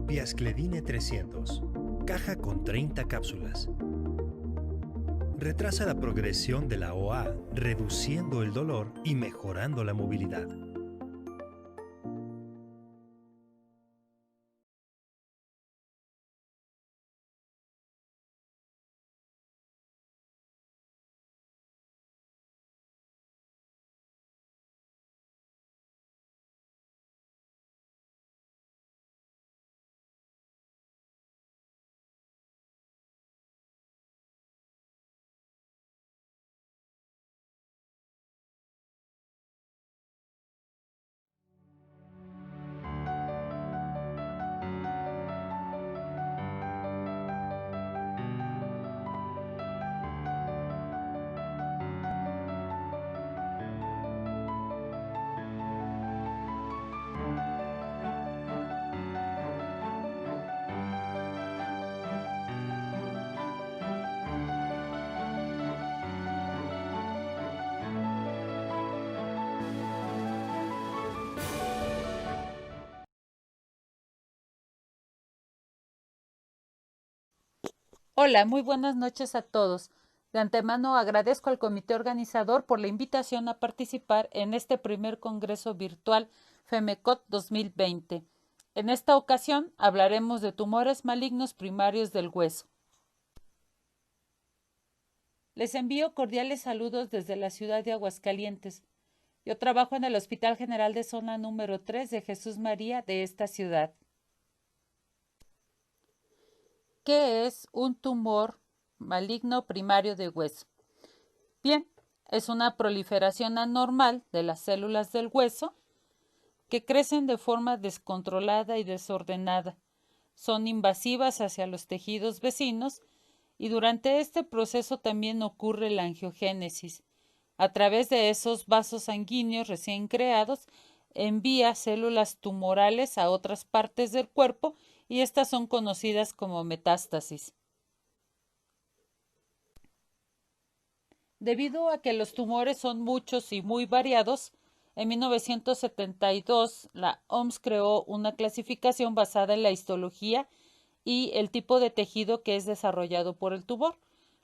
Piascledine 300, caja con 30 cápsulas. Retrasa la progresión de la OA, reduciendo el dolor y mejorando la movilidad. Hola, muy buenas noches a todos. De antemano agradezco al comité organizador por la invitación a participar en este primer congreso virtual FEMECOT 2020. En esta ocasión hablaremos de tumores malignos primarios del hueso. Les envío cordiales saludos desde la ciudad de Aguascalientes. Yo trabajo en el Hospital General de Zona número 3 de Jesús María de esta ciudad. ¿Qué es un tumor maligno primario de hueso? Bien, es una proliferación anormal de las células del hueso que crecen de forma descontrolada y desordenada. Son invasivas hacia los tejidos vecinos y durante este proceso también ocurre la angiogénesis. A través de esos vasos sanguíneos recién creados, envía células tumorales a otras partes del cuerpo y estas son conocidas como metástasis. Debido a que los tumores son muchos y muy variados, en 1972 la OMS creó una clasificación basada en la histología y el tipo de tejido que es desarrollado por el tumor.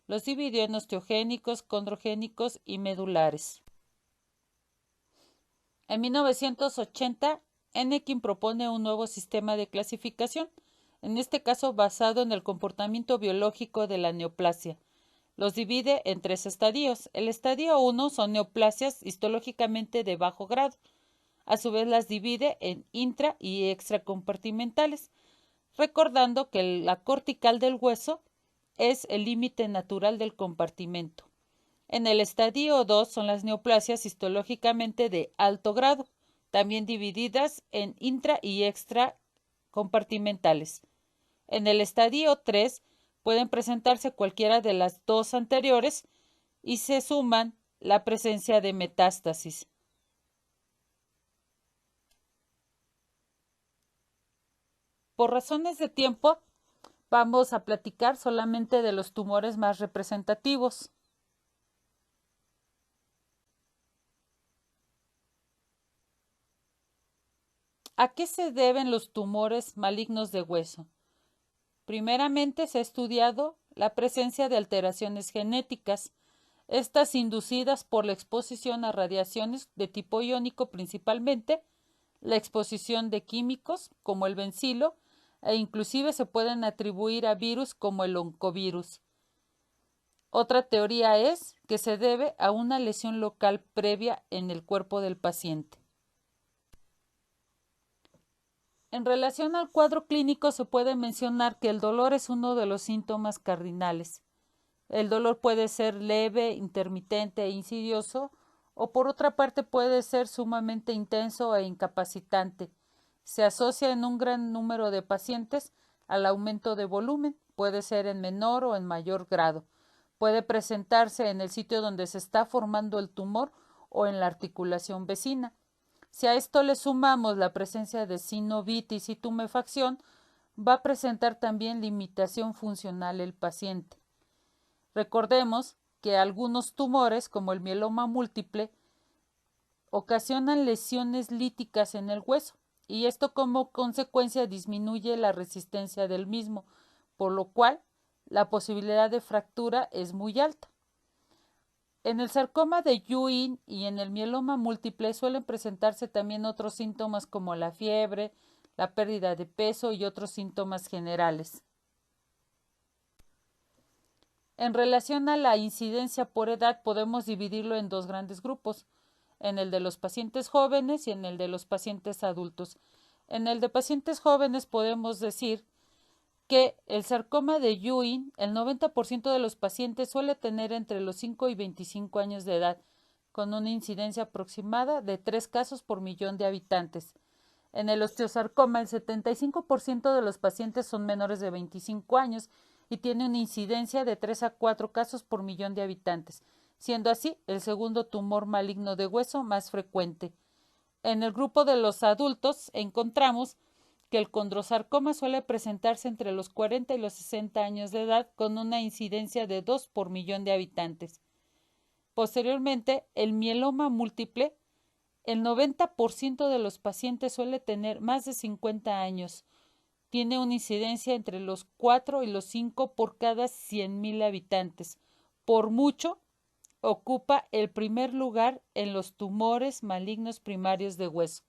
Los dividió en osteogénicos, condrogénicos y medulares. En 1980, Enneking propone un nuevo sistema de clasificación, en este caso basado en el comportamiento biológico de la neoplasia. Los divide en 3 estadios. El estadio 1 son neoplasias histológicamente de bajo grado. A su vez las divide en intra y extracompartimentales, recordando que la cortical del hueso es el límite natural del compartimento. En el estadio 2 son las neoplasias histológicamente de alto grado, también divididas en intra y extracompartimentales. En el estadio 3 pueden presentarse cualquiera de las dos anteriores y se suman la presencia de metástasis. Por razones de tiempo, vamos a platicar solamente de los tumores más representativos. ¿A qué se deben los tumores malignos de hueso? Primeramente se ha estudiado la presencia de alteraciones genéticas, estas inducidas por la exposición a radiaciones de tipo iónico principalmente, la exposición de químicos como el bencilo e inclusive se pueden atribuir a virus como el oncovirus. Otra teoría es que se debe a una lesión local previa en el cuerpo del paciente. En relación al cuadro clínico se puede mencionar que el dolor es uno de los síntomas cardinales. El dolor puede ser leve, intermitente e insidioso, o por otra parte puede ser sumamente intenso e incapacitante. Se asocia en un gran número de pacientes al aumento de volumen, puede ser en menor o en mayor grado. Puede presentarse en el sitio donde se está formando el tumor o en la articulación vecina. Si a esto le sumamos la presencia de sinovitis y tumefacción, va a presentar también limitación funcional el paciente. Recordemos que algunos tumores, como el mieloma múltiple, ocasionan lesiones líticas en el hueso. y esto como consecuencia disminuye la resistencia del mismo, por lo cual la posibilidad de fractura es muy alta. En el sarcoma de Ewing y en el mieloma múltiple suelen presentarse también otros síntomas como la fiebre, la pérdida de peso y otros síntomas generales. En relación a la incidencia por edad, podemos dividirlo en dos grandes grupos, en el de los pacientes jóvenes y en el de los pacientes adultos. En el de pacientes jóvenes podemos decir que el sarcoma de Ewing, el 90% de los pacientes suele tener entre los 5 y 25 años de edad, con una incidencia aproximada de 3 casos por millón de habitantes. En el osteosarcoma, el 75% de los pacientes son menores de 25 años y tiene una incidencia de 3 a 4 casos por millón de habitantes, siendo así el segundo tumor maligno de hueso más frecuente. En el grupo de los adultos encontramos que el condrosarcoma suele presentarse entre los 40 y los 60 años de edad con una incidencia de 2 por millón de habitantes. Posteriormente, el mieloma múltiple, el 90% de los pacientes suele tener más de 50 años. Tiene una incidencia entre los 4 y los 5 por cada 100,000 habitantes. Por mucho, ocupa el primer lugar en los tumores malignos primarios de hueso.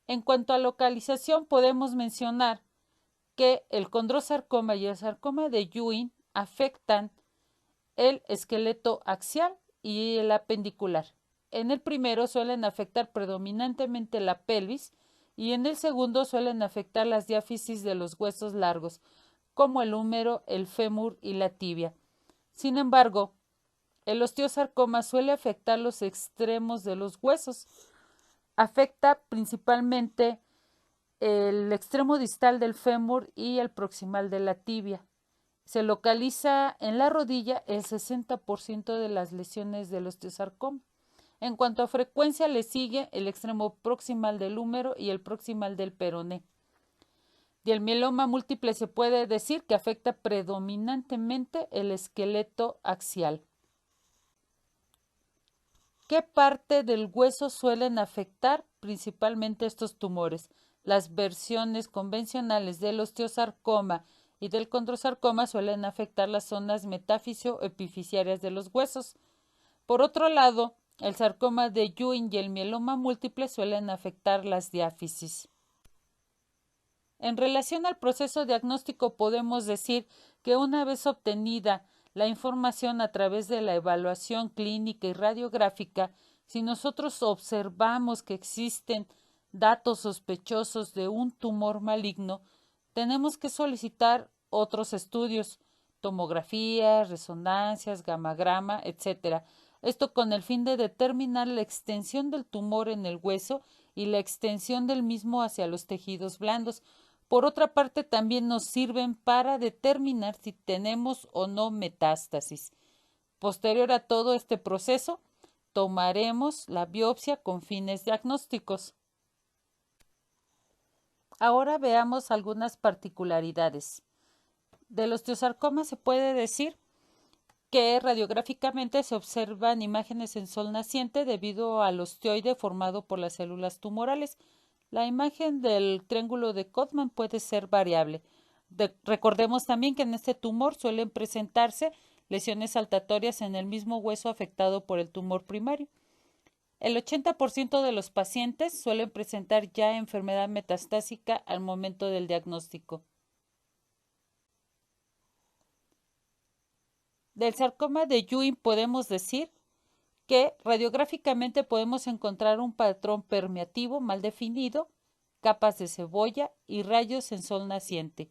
En cuanto a localización, podemos mencionar que el condrosarcoma y el sarcoma de Ewing afectan el esqueleto axial y el apendicular. En el primero suelen afectar predominantemente la pelvis y en el segundo suelen afectar las diáfisis de los huesos largos, como el húmero, el fémur y la tibia. Sin embargo, el osteosarcoma suele afectar los extremos de los huesos. Afecta principalmente el extremo distal del fémur y el proximal de la tibia. Se localiza en la rodilla el 60% de las lesiones del osteosarcoma. En cuanto a frecuencia, le sigue el extremo proximal del húmero y el proximal del peroné. Y el mieloma múltiple se puede decir que afecta predominantemente el esqueleto axial. ¿Qué parte del hueso suelen afectar principalmente estos tumores? Las versiones convencionales del osteosarcoma y del condrosarcoma suelen afectar las zonas metafisio-epifisiarias de los huesos. Por otro lado, el sarcoma de Ewing y el mieloma múltiple suelen afectar las diáfisis. En relación al proceso diagnóstico, podemos decir que una vez obtenida la información a través de la evaluación clínica y radiográfica, si nosotros observamos que existen datos sospechosos de un tumor maligno, tenemos que solicitar otros estudios, tomografías, resonancias, gamagrama, etc. Esto con el fin de determinar la extensión del tumor en el hueso y la extensión del mismo hacia los tejidos blandos. Por otra parte, también nos sirven para determinar si tenemos o no metástasis. Posterior a todo este proceso, tomaremos la biopsia con fines diagnósticos. Ahora veamos algunas particularidades. Del osteosarcoma se puede decir que radiográficamente se observan imágenes en sol naciente debido al osteoide formado por las células tumorales. La imagen del triángulo de Codman puede ser variable. Recordemos también que en este tumor suelen presentarse lesiones saltatorias en el mismo hueso afectado por el tumor primario. El 80% de los pacientes suelen presentar ya enfermedad metastásica al momento del diagnóstico. Del sarcoma de Ewing podemos decir que radiográficamente podemos encontrar un patrón permeativo mal definido, capas de cebolla y rayos en sol naciente.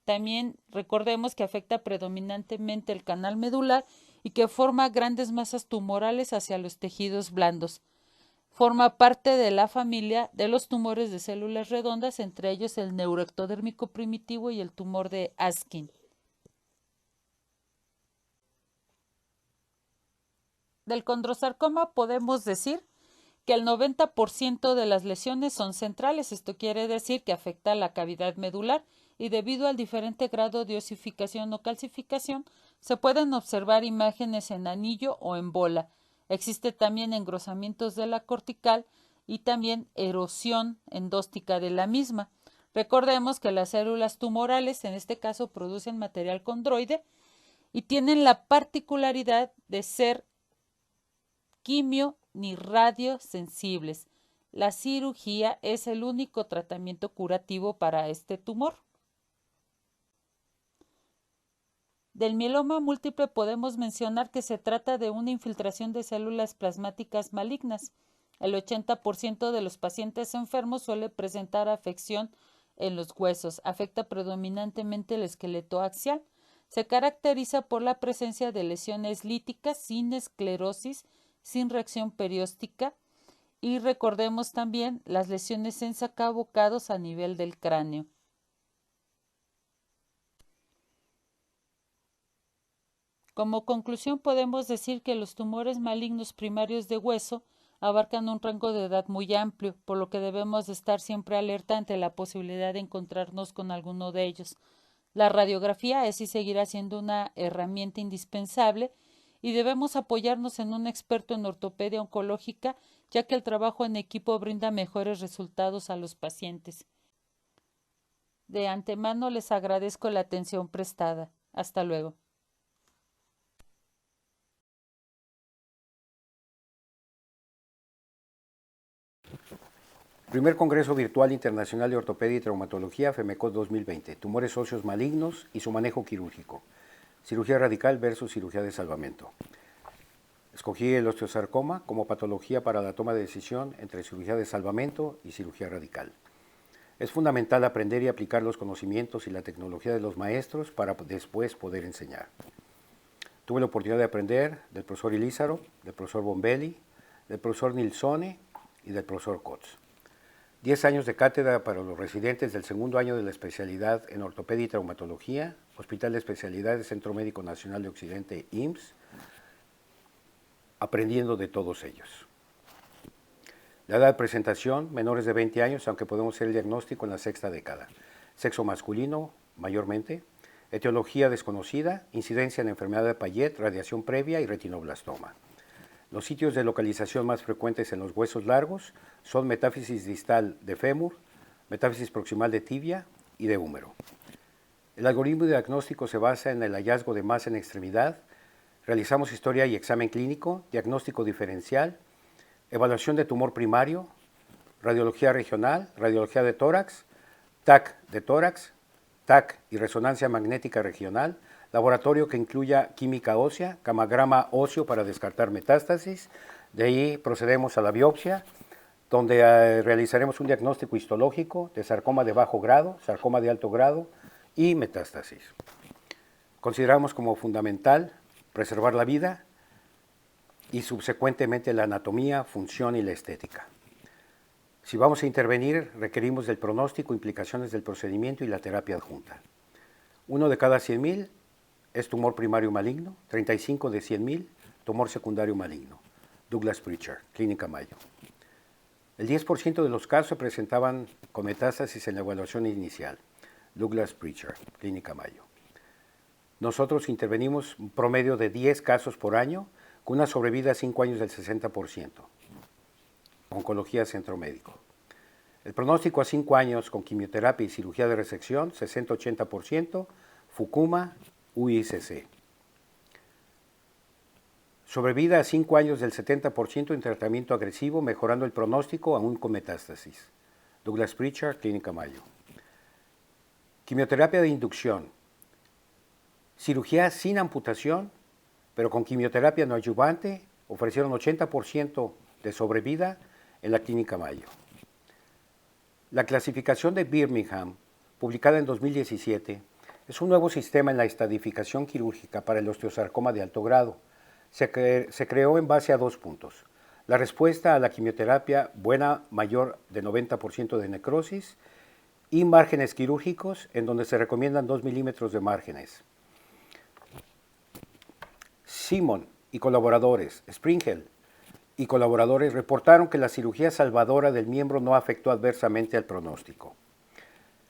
También recordemos que afecta predominantemente el canal medular y que forma grandes masas tumorales hacia los tejidos blandos. Forma parte de la familia de los tumores de células redondas, entre ellos el neuroectodérmico primitivo y el tumor de Askin. Del condrosarcoma podemos decir que el 90% de las lesiones son centrales. Esto quiere decir que afecta la cavidad medular y debido al diferente grado de osificación o calcificación se pueden observar imágenes en anillo o en bola. Existe también engrosamientos de la cortical y también erosión endóstica de la misma. Recordemos que las células tumorales en este caso producen material condroide y tienen la particularidad de ser quimio ni radiosensibles. La cirugía es el único tratamiento curativo para este tumor. Del mieloma múltiple podemos mencionar que se trata de una infiltración de células plasmáticas malignas. El 80% de los pacientes enfermos suele presentar afección en los huesos. Afecta predominantemente el esqueleto axial. Se caracteriza por la presencia de lesiones líticas sin esclerosis, sin reacción perióstica, y recordemos también las lesiones en sacabocados a nivel del cráneo. Como conclusión podemos decir que los tumores malignos primarios de hueso abarcan un rango de edad muy amplio, por lo que debemos estar siempre alerta ante la posibilidad de encontrarnos con alguno de ellos. La radiografía es y seguirá siendo una herramienta indispensable y debemos apoyarnos en un experto en ortopedia oncológica, ya que el trabajo en equipo brinda mejores resultados a los pacientes. De antemano les agradezco la atención prestada. Hasta luego. Primer Congreso Virtual Internacional de Ortopedia y Traumatología, FEMECOT 2020. Tumores óseos malignos y su manejo quirúrgico. Cirugía radical versus cirugía de salvamento. Escogí el osteosarcoma como patología para la toma de decisión entre cirugía de salvamento y cirugía radical. Es fundamental aprender y aplicar los conocimientos y la tecnología de los maestros para después poder enseñar. Tuve la oportunidad de aprender del profesor Ilízaro, del profesor Bombelli, del profesor Nilsone y del profesor Kotz. 10 años de cátedra para los residentes del segundo año de la especialidad en ortopedia y traumatología, Hospital de Especialidades Centro Médico Nacional de Occidente, IMSS, aprendiendo de todos ellos. La edad de presentación, menores de 20 años, aunque podemos hacer el diagnóstico en la sexta década. Sexo masculino, mayormente. Etiología desconocida, incidencia en enfermedad de Payet, radiación previa y retinoblastoma. Los sitios de localización más frecuentes en los huesos largos son metáfisis distal de fémur, metáfisis proximal de tibia y de húmero. El algoritmo de diagnóstico se basa en el hallazgo de masa en extremidad. Realizamos historia y examen clínico, diagnóstico diferencial, evaluación de tumor primario, radiología regional, radiología de tórax, TAC de tórax, TAC y resonancia magnética regional, laboratorio que incluya química ósea, camagrama óseo para descartar metástasis. De ahí procedemos a la biopsia, donde realizaremos un diagnóstico histológico de sarcoma de bajo grado, sarcoma de alto grado y metástasis. Consideramos como fundamental preservar la vida y subsecuentemente la anatomía, función y la estética. Si vamos a intervenir, requerimos del pronóstico, implicaciones del procedimiento y la terapia adjunta. 1 de cada 100,000 es tumor primario maligno, 35 de 100,000 tumor secundario maligno. Douglas Preacher, Clínica Mayo. El 10% de los casos se presentaban con metástasis en la evaluación inicial. Douglas Preacher, Clínica Mayo. Nosotros intervenimos un promedio de 10 casos por año, con una sobrevida a 5 años del 60%. Oncología Centro Médico. El pronóstico a 5 años con quimioterapia y cirugía de resección, 60-80%, Fukuma, UICC. Sobrevida a 5 años del 70% en tratamiento agresivo, mejorando el pronóstico aún con metástasis. Douglas Preacher, Clínica Mayo. Quimioterapia de inducción. Cirugía sin amputación, pero con quimioterapia no adyuvante, ofrecieron 80% de sobrevida en la Clínica Mayo. La clasificación de Birmingham, publicada en 2017, es un nuevo sistema en la estadificación quirúrgica para el osteosarcoma de alto grado. Se creó en base a 2 puntos. La respuesta a la quimioterapia buena mayor de 90% de necrosis y márgenes quirúrgicos en donde se recomiendan 2 milímetros de márgenes. Simon y colaboradores, Springel y colaboradores reportaron que la cirugía salvadora del miembro no afectó adversamente al pronóstico.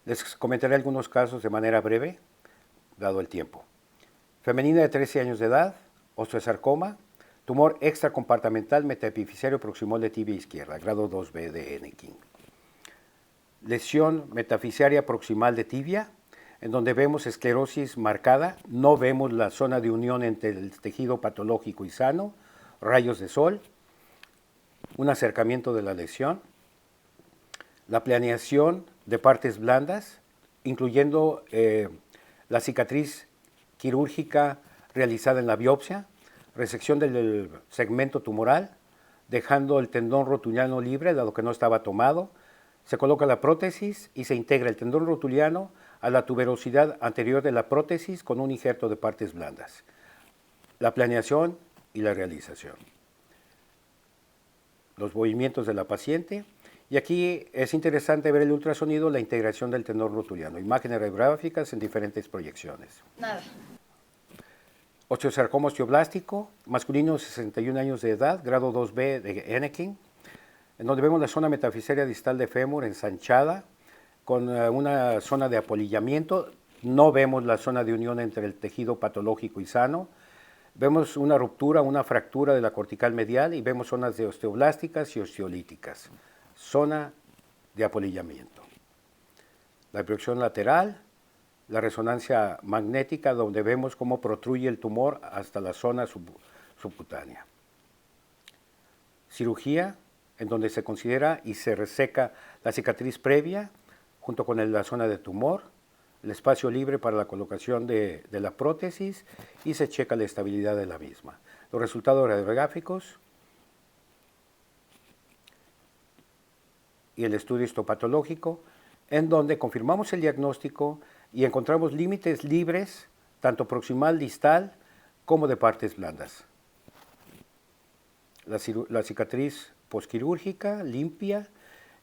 Les comentaré algunos casos de manera breve, dado el tiempo. Femenina de 13 años de edad, osteosarcoma, Tumor extracompartimental metaepifisario proximal de tibia izquierda, grado 2B de Henneking. Lesión metafisaria proximal de tibia, en donde vemos esclerosis marcada, no vemos la zona de unión entre el tejido patológico y sano, rayos de sol, un acercamiento de la lesión, la planeación de partes blandas, incluyendo la cicatriz quirúrgica realizada en la biopsia, resección del segmento tumoral, dejando el tendón rotuliano libre, dado que no estaba tomado. Se coloca la prótesis y se integra el tendón rotuliano a la tuberosidad anterior de la prótesis con un injerto de partes blandas. La planeación y la realización. Los movimientos de la paciente. Y aquí es interesante ver el ultrasonido, la integración del tendón rotuliano. Imágenes radiográficas en diferentes proyecciones. Nada. Osteosarcoma osteoblástico, masculino 61 años de edad, grado 2B de Henneking, en donde vemos la zona metafisaria distal de fémur ensanchada, con una zona de apolillamiento. No vemos la zona de unión entre el tejido patológico y sano. Vemos una ruptura, una fractura de la cortical medial y vemos zonas de osteoblásticas y osteolíticas. Zona de apolillamiento. La proyección lateral, la resonancia magnética, donde vemos cómo protruye el tumor hasta la zona subcutánea. Cirugía, en donde se considera y se reseca la cicatriz previa, junto con la zona de tumor, el espacio libre para la colocación de la prótesis y se checa la estabilidad de la misma. Los resultados radiográficos y el estudio histopatológico, en donde confirmamos el diagnóstico y encontramos límites libres, tanto proximal, distal, como de partes blandas. La cicatriz posquirúrgica, limpia,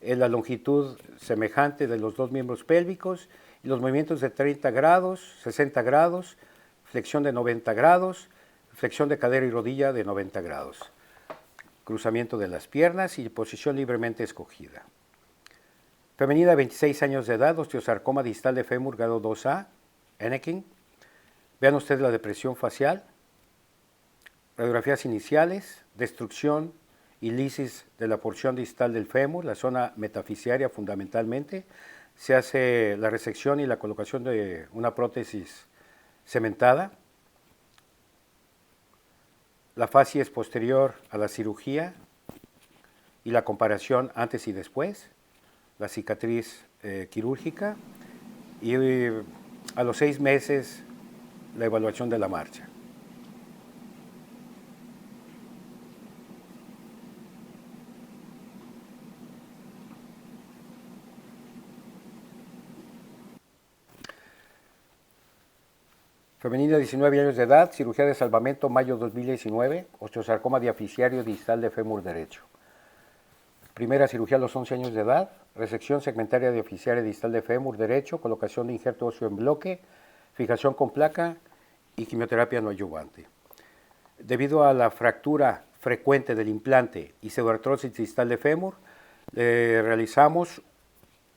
la longitud semejante de los dos miembros pélvicos, y los movimientos de 30 grados, 60 grados, flexión de 90 grados, flexión de cadera y rodilla de 90 grados. Cruzamiento de las piernas y posición libremente escogida. Femenina, 26 años de edad, osteosarcoma distal de fémur, grado 2A, Henneking. Vean ustedes la depresión facial, radiografías iniciales, destrucción y lisis de la porción distal del fémur, la zona metafisiaria fundamentalmente. Se hace la resección y la colocación de una prótesis cementada. La fascia es posterior a la cirugía y la comparación antes y después. La cicatriz quirúrgica y a los 6 meses la evaluación de la marcha. Femenina, 19 años de edad, cirugía de salvamento, mayo 2019, osteosarcoma diafisiario distal de fémur derecho. Primera cirugía a los 11 años de edad, resección segmentaria diafisiaria distal de fémur derecho, colocación de injerto óseo en bloque, fijación con placa y quimioterapia no adyuvante. Debido a la fractura frecuente del implante y pseudoartrosis distal de fémur, realizamos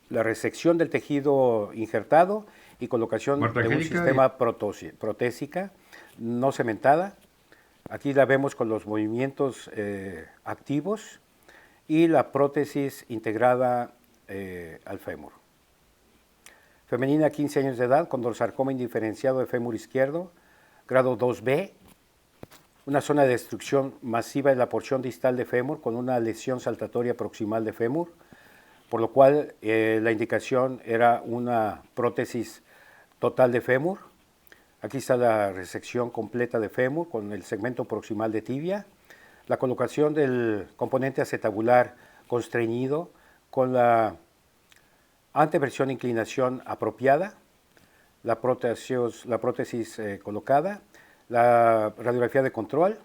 la resección del tejido injertado y colocación de un sistema protésica no cementada. Aquí la vemos con los movimientos activos y la prótesis integrada al fémur. Femenina, 15 años de edad, con dorsarcoma indiferenciado de fémur izquierdo, grado 2B, una zona de destrucción masiva en la porción distal de fémur con una lesión saltatoria proximal de fémur, por lo cual la indicación era una prótesis total de fémur. Aquí está la resección completa de fémur con el segmento proximal de tibia, la colocación del componente acetabular constreñido con la anteversión e inclinación apropiada, la prótesis colocada, la radiografía de control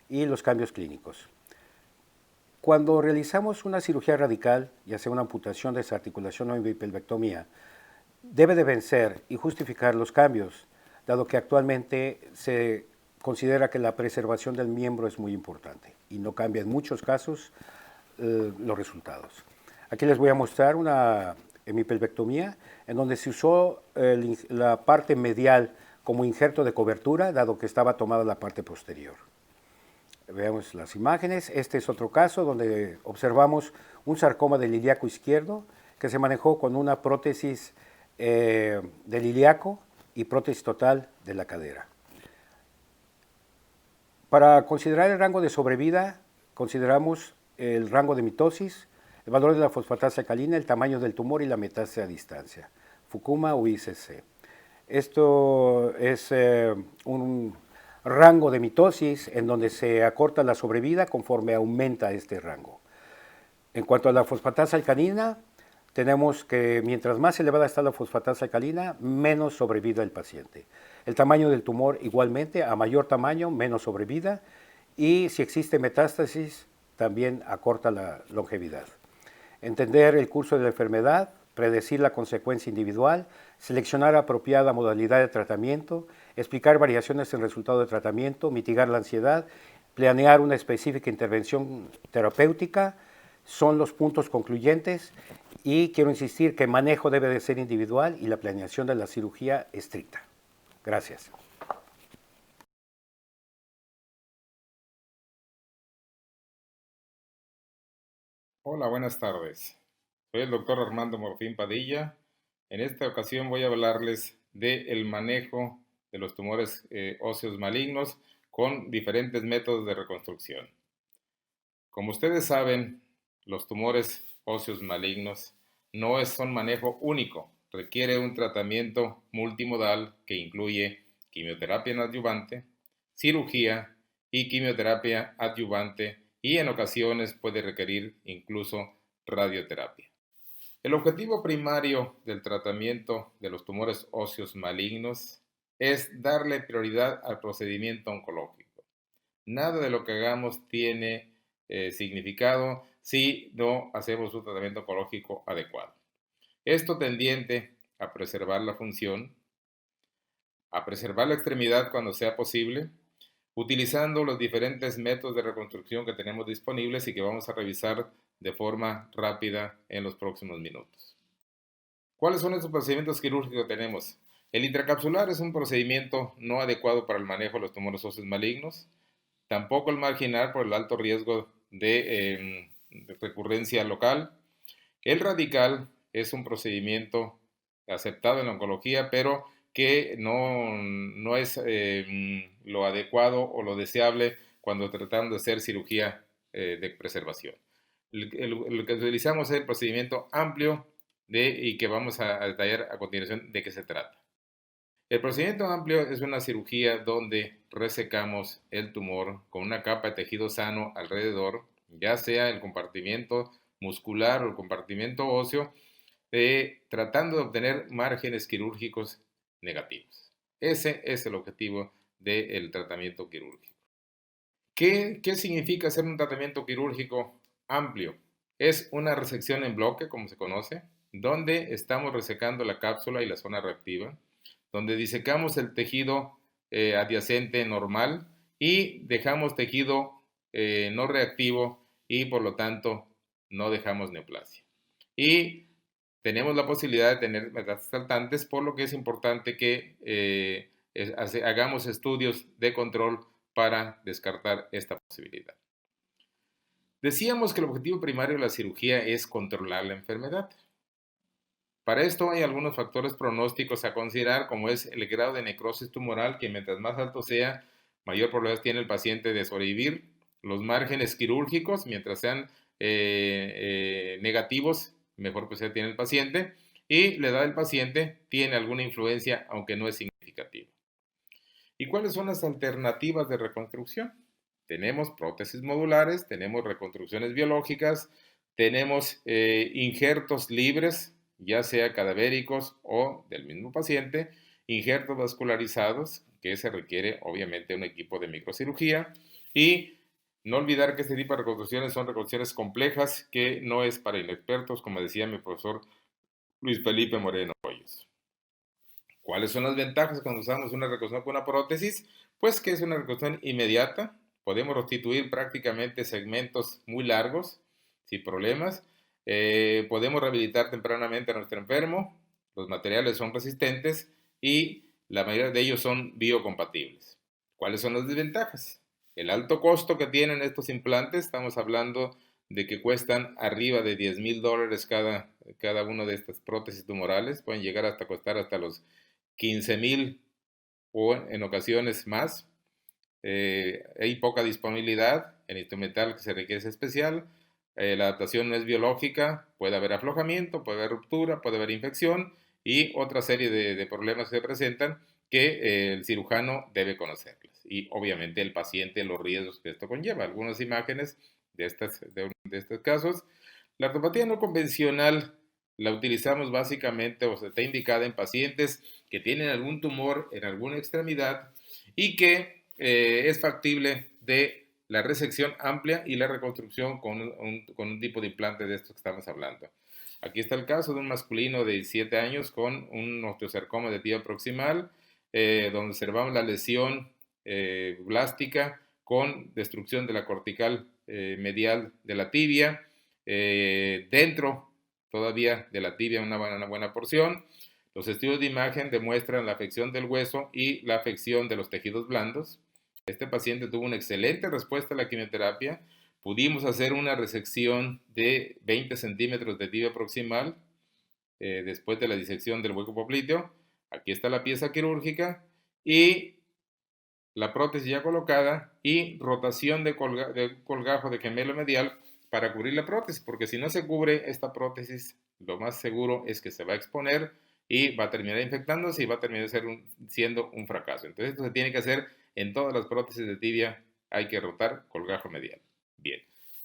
y los cambios clínicos. Cuando realizamos una cirugía radical, ya sea una amputación, desarticulación o bipelvectomía, debe de vencer y justificar los cambios, dado que actualmente se considera que la preservación del miembro es muy importante y no cambia en muchos casos los resultados. Aquí les voy a mostrar una hemipelvectomía en donde se usó la parte medial como injerto de cobertura, dado que estaba tomada la parte posterior. Veamos las imágenes. Este es otro caso donde observamos un sarcoma del ilíaco izquierdo que se manejó con una prótesis del ilíaco y prótesis total de la cadera. Para considerar el rango de sobrevida, consideramos el rango de mitosis, el valor de la fosfatasa alcalina, el tamaño del tumor y la metástasis a distancia, Fukuma o ICC. Esto es un rango de mitosis en donde se acorta la sobrevida conforme aumenta este rango. En cuanto a la fosfatasa alcalina, tenemos que mientras más elevada está la fosfatasa alcalina, menos sobrevida el paciente. El tamaño del tumor igualmente, a mayor tamaño, menos sobrevida, y si existe metástasis, también acorta la longevidad. Entender el curso de la enfermedad, predecir la consecuencia individual, seleccionar apropiada modalidad de tratamiento, explicar variaciones en resultado de tratamiento, mitigar la ansiedad, planear una específica intervención terapéutica, son los puntos concluyentes y quiero insistir que el manejo debe de ser individual y la planeación de la cirugía estricta. Gracias. Hola, buenas tardes. Soy el doctor Armando Morfín Padilla. En esta ocasión voy a hablarles del manejo de los tumores óseos malignos con diferentes métodos de reconstrucción. Como ustedes saben, los tumores óseos malignos no son manejo único, requiere un tratamiento multimodal que incluye quimioterapia adyuvante, cirugía y quimioterapia adyuvante y en ocasiones puede requerir incluso radioterapia. El objetivo primario del tratamiento de los tumores óseos malignos es darle prioridad al procedimiento oncológico. Nada de lo que hagamos tiene significado si no hacemos un tratamiento oncológico adecuado. Esto tendiente a preservar la función, a preservar la extremidad cuando sea posible, utilizando los diferentes métodos de reconstrucción que tenemos disponibles y que vamos a revisar de forma rápida en los próximos minutos. ¿Cuáles son estos procedimientos quirúrgicos que tenemos? El intracapsular es un procedimiento no adecuado para el manejo de los tumores óseos malignos, tampoco el marginal por el alto riesgo de recurrencia local. El radical es un procedimiento aceptado en la oncología, pero que no es lo adecuado o lo deseable cuando tratamos de hacer cirugía de preservación. Lo que utilizamos es el procedimiento amplio y que vamos a detallar a continuación de qué se trata. El procedimiento amplio es una cirugía donde resecamos el tumor con una capa de tejido sano alrededor, ya sea el compartimento muscular o el compartimento óseo, tratando de obtener márgenes quirúrgicos negativos. Ese es el objetivo del tratamiento quirúrgico. ¿Qué significa hacer un tratamiento quirúrgico amplio? Es una resección en bloque, como se conoce, donde estamos resecando la cápsula y la zona reactiva, donde disecamos el tejido adyacente normal y dejamos tejido no reactivo y por lo tanto no dejamos neoplasia. Y tenemos la posibilidad de tener metástasis saltantes, por lo que es importante que hagamos estudios de control para descartar esta posibilidad. Decíamos que el objetivo primario de la cirugía es controlar la enfermedad. Para esto hay algunos factores pronósticos a considerar, como es el grado de necrosis tumoral, que mientras más alto sea, mayor probabilidad tiene el paciente de sobrevivir. Los márgenes quirúrgicos, mientras sean negativos, mejor posibilidad tiene el paciente. Y la edad del paciente tiene alguna influencia, aunque no es significativa. ¿Y cuáles son las alternativas de reconstrucción? Tenemos prótesis modulares, tenemos reconstrucciones biológicas, tenemos injertos libres, ya sea cadavéricos o del mismo paciente, injertos vascularizados, que se requiere obviamente un equipo de microcirugía, y no olvidar que este tipo de reconstrucciones son reconstrucciones complejas, que no es para inexpertos, como decía mi profesor Luis Felipe Moreno Hoyos. ¿Cuáles son las ventajas cuando usamos una reconstrucción con una prótesis? Pues que es una reconstrucción inmediata, podemos restituir prácticamente segmentos muy largos, sin problemas, podemos rehabilitar tempranamente a nuestro enfermo, los materiales son resistentes y la mayoría de ellos son biocompatibles. ¿Cuáles son las desventajas? el alto costo que tienen estos implantes, estamos hablando de que cuestan arriba de $10,000 cada una de estas prótesis tumorales, pueden llegar hasta costar hasta los 15,000 o en ocasiones más. Hay poca disponibilidad, el instrumental que se requiere es especial, la adaptación no es biológica, puede haber aflojamiento, puede haber ruptura, puede haber infección y otra serie de problemas que se presentan que el cirujano debe conocerlas. Y obviamente el paciente, los riesgos que esto conlleva. Algunas imágenes de estos casos. La artropatía no convencional la utilizamos básicamente o se está indicada en pacientes que tienen algún tumor en alguna extremidad y que es factible de la resección amplia y la reconstrucción con un tipo de implante de estos que estamos hablando. Aquí está el caso de un masculino de 17 años con un osteosarcoma de tibia proximal, donde observamos la lesión blástica con destrucción de la cortical medial de la tibia, dentro todavía de la tibia una buena porción. Los estudios de imagen demuestran la afección del hueso y la afección de los tejidos blandos. Este paciente tuvo una excelente respuesta a la quimioterapia. Pudimos hacer una resección de 20 centímetros de tibia proximal después de la disección del hueco popliteo. Aquí está la pieza quirúrgica y la prótesis ya colocada y rotación de colgajo de gemelo medial para cubrir la prótesis, porque si no se cubre esta prótesis, lo más seguro es que se va a exponer y va a terminar infectándose y va a terminar siendo un fracaso. Entonces esto se tiene que hacer en todas las prótesis de tibia, hay que rotar colgajo medial. Bien,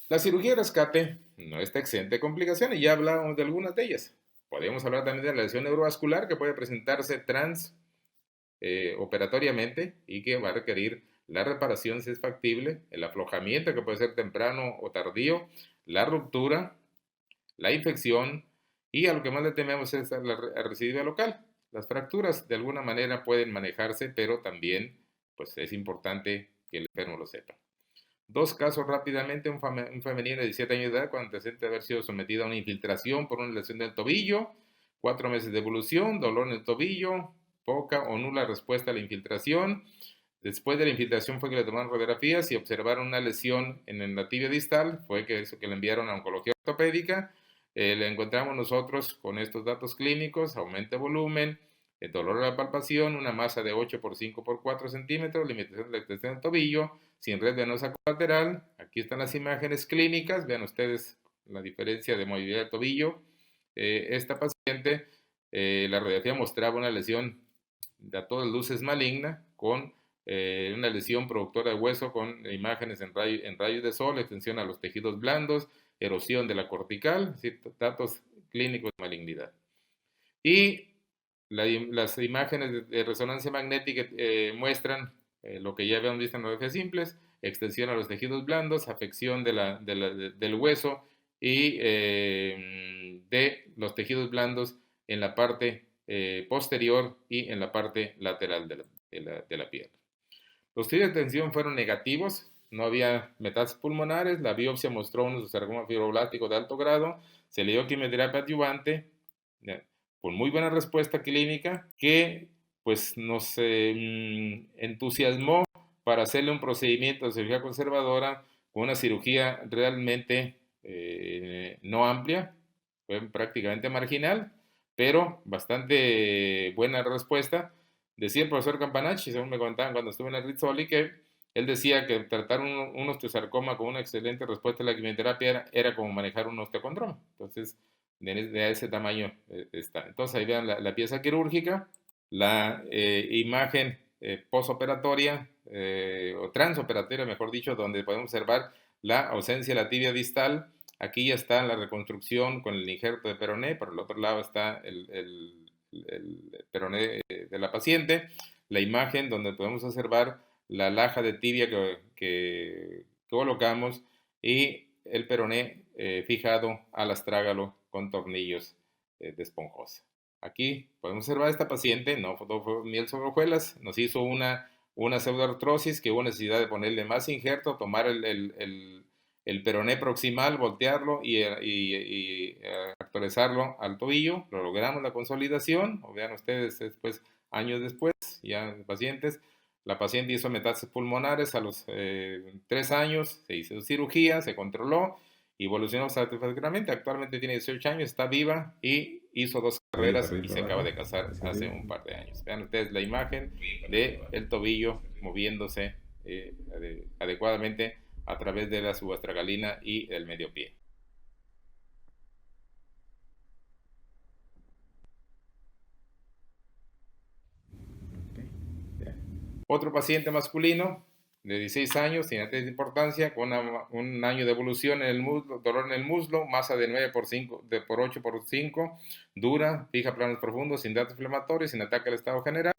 la cirugía de rescate no está exenta de complicaciones, ya hablábamos de algunas de ellas. Podemos hablar también de la lesión neurovascular que puede presentarse operatoriamente y que va a requerir la reparación si es factible, el aflojamiento que puede ser temprano o tardío, la ruptura, la infección y a lo que más le tememos es la recidiva local. Las fracturas de alguna manera pueden manejarse, pero también pues, es importante que el enfermo lo sepa. Dos casos rápidamente, un femenino de 17 años de edad con antecedente de haber sido sometido a una infiltración por una lesión del tobillo, 4 meses de evolución, dolor en el tobillo, poca o nula respuesta a la infiltración. Después de la infiltración fue que le tomaron radiografías y observaron una lesión en la tibia distal, fue que le enviaron a oncología ortopédica. Le encontramos nosotros con estos datos clínicos, aumento de volumen, el dolor de la palpación, una masa de 8 por 5 por 4 centímetros, limitación de la extensión del tobillo, sin red venosa colateral. Aquí están las imágenes clínicas, vean ustedes la diferencia de movilidad del tobillo. Esta paciente, la radiografía mostraba una lesión a todas luces maligna, con una lesión productora de hueso con imágenes en rayos de sol, extensión a los tejidos blandos, erosión de la cortical, es decir, datos clínicos de malignidad. Y las imágenes de resonancia magnética muestran lo que ya habíamos visto en radiografías simples, extensión a los tejidos blandos, afección del hueso y de los tejidos blandos en la parte posterior y en la parte lateral de la pierna. Los estudios de tensión fueron negativos, no había metástasis pulmonares, la biopsia mostró un sarcoma fibroblástico de alto grado, se le dio quimioterapia adyuvante, con muy buena respuesta clínica, que pues nos entusiasmó para hacerle un procedimiento de cirugía conservadora con una cirugía realmente no amplia, fue prácticamente marginal, pero bastante buena respuesta. Decía el profesor Campanacci, según me contaban cuando estuve en el Rizzoli, que él decía que tratar un osteosarcoma con una excelente respuesta a la quimioterapia era como manejar un osteocondroma. Entonces, de ese tamaño está. Entonces, ahí vean la pieza quirúrgica, la imagen postoperatoria o transoperatoria, mejor dicho, donde podemos observar la ausencia de la tibia distal. Aquí ya está la reconstrucción con el injerto de peroné, por el otro lado está el peroné de la paciente, la imagen donde podemos observar la laja de tibia que colocamos y el peroné fijado al astrágalo con tornillos de esponjosa. Aquí podemos observar a esta paciente, no fue miel sobre hojuelas, nos hizo una pseudoartrosis que hubo necesidad de ponerle más injerto, tomar el peroné proximal, voltearlo y actualizarlo al tobillo. Lo logramos la consolidación, o vean ustedes después, años después, ya pacientes, La paciente hizo metástasis pulmonares a los 3 años, se hizo cirugía, se controló y evolucionó satisfactoriamente. Actualmente tiene 18 años, está viva y hizo 2 carreras y se acaba de casar hace un par de años. Vean ustedes la imagen del tobillo moviéndose adecuadamente a través de la subastragalina y el medio pie. Otro paciente masculino de 16 años, sin antes de importancia, con un año de evolución en el muslo, dolor en el muslo, masa de 9 por 5, por 8 por 5, dura, fija planos profundos, sin datos inflamatorios, sin ataque al estado general.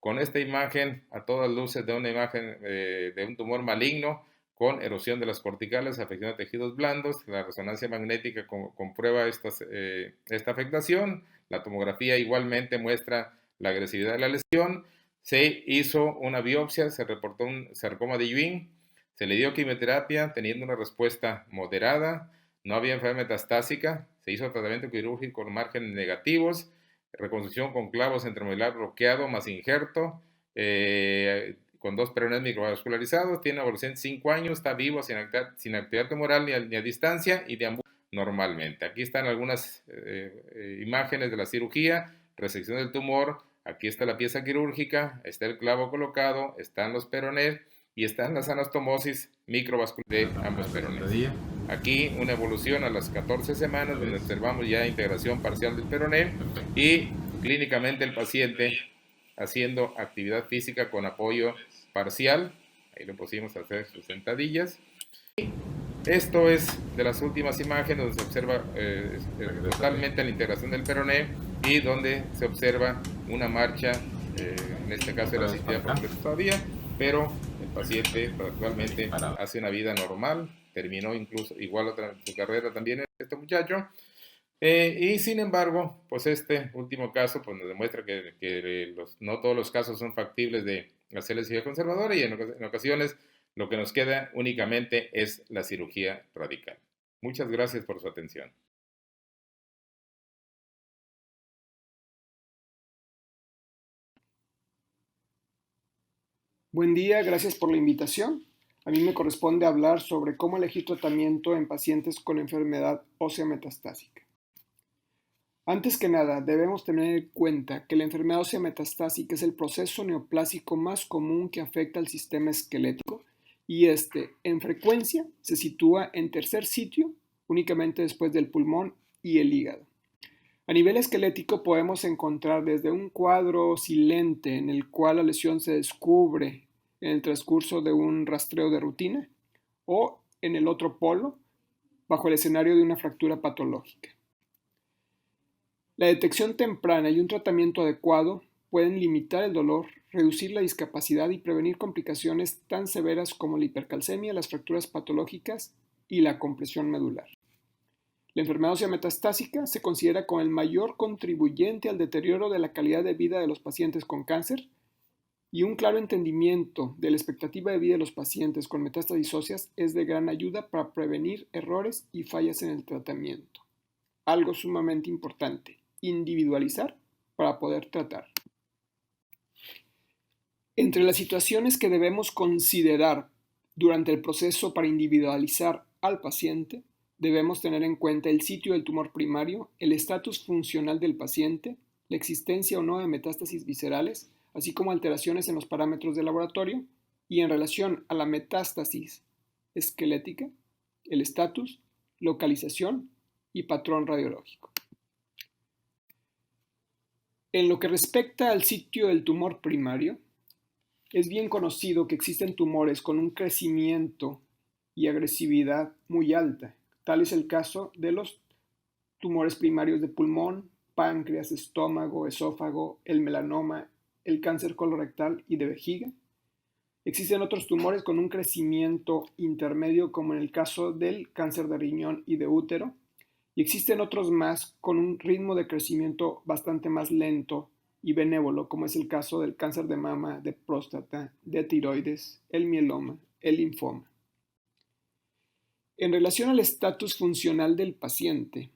Con esta imagen, a todas luces de una imagen de un tumor maligno, con erosión de las corticales, afección de tejidos blandos, la resonancia magnética comprueba esta afectación, la tomografía igualmente muestra la agresividad de la lesión. Se hizo una biopsia, se reportó un sarcoma de Ewing, se le dio quimioterapia teniendo una respuesta moderada, no había enfermedad metastásica, se hizo tratamiento quirúrgico con márgenes negativos, reconstrucción con clavos centromedular bloqueado más injerto, con 2 peroneos microvascularizados, tiene una evolución de 5 años, está vivo, sin actividad tumoral ni a distancia y deambula normalmente. Aquí están algunas imágenes de la cirugía, resección del tumor. Aquí está la pieza quirúrgica, está el clavo colocado, están los peronés y están las anastomosis microvasculares de ambos peroneos. Aquí una evolución a las 14 semanas donde observamos ya integración parcial del peroné y clínicamente el paciente haciendo actividad física con apoyo parcial. Ahí lo pusimos a hacer sus sentadillas. Esto es de las últimas imágenes donde se observa totalmente la integración del peroné y donde se observa una marcha, en este caso era asistida por completo todavía, pero el paciente actualmente hace una vida normal, terminó incluso igual su carrera también este muchacho, y sin embargo, pues este último caso pues nos demuestra que no todos los casos son factibles de hacer la cirugía conservadora y en ocasiones lo que nos queda únicamente es la cirugía radical. Muchas gracias por su atención. Buen día, gracias por la invitación. A mí me corresponde hablar sobre cómo elegir tratamiento en pacientes con enfermedad ósea metastásica. Antes que nada, debemos tener en cuenta que la enfermedad ósea metastásica es el proceso neoplásico más común que afecta al sistema esquelético y en frecuencia, se sitúa en tercer sitio, únicamente después del pulmón y el hígado. A nivel esquelético podemos encontrar desde un cuadro silente en el cual la lesión se descubre en el transcurso de un rastreo de rutina o en el otro polo, bajo el escenario de una fractura patológica. La detección temprana y un tratamiento adecuado pueden limitar el dolor, reducir la discapacidad y prevenir complicaciones tan severas como la hipercalcemia, las fracturas patológicas y la compresión medular. La enfermedad ósea metastásica se considera como el mayor contribuyente al deterioro de la calidad de vida de los pacientes con cáncer y un claro entendimiento de la expectativa de vida de los pacientes con metástasis óseas es de gran ayuda para prevenir errores y fallas en el tratamiento. Algo sumamente importante, individualizar para poder tratar. Entre las situaciones que debemos considerar durante el proceso para individualizar al paciente, debemos tener en cuenta el sitio del tumor primario, el estatus funcional del paciente, la existencia o no de metástasis viscerales, así como alteraciones en los parámetros de laboratorio y en relación a la metástasis esquelética, el estatus, localización y patrón radiológico. En lo que respecta al sitio del tumor primario, es bien conocido que existen tumores con un crecimiento y agresividad muy alta. Tal es el caso de los tumores primarios de pulmón, páncreas, estómago, esófago, el melanoma, el cáncer colorectal y de vejiga. Existen otros tumores con un crecimiento intermedio, como en el caso del cáncer de riñón y de útero. Y existen otros más con un ritmo de crecimiento bastante más lento y benévolo, como es el caso del cáncer de mama, de próstata, de tiroides, el mieloma, el linfoma. En relación al estatus funcional del paciente,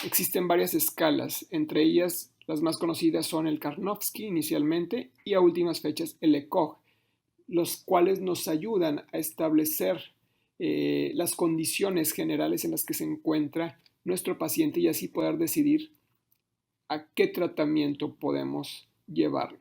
existen varias escalas, entre ellas las más conocidas son el Karnofsky inicialmente y a últimas fechas el ECOG, los cuales nos ayudan a establecer las condiciones generales en las que se encuentra nuestro paciente y así poder decidir a qué tratamiento podemos llevarlo.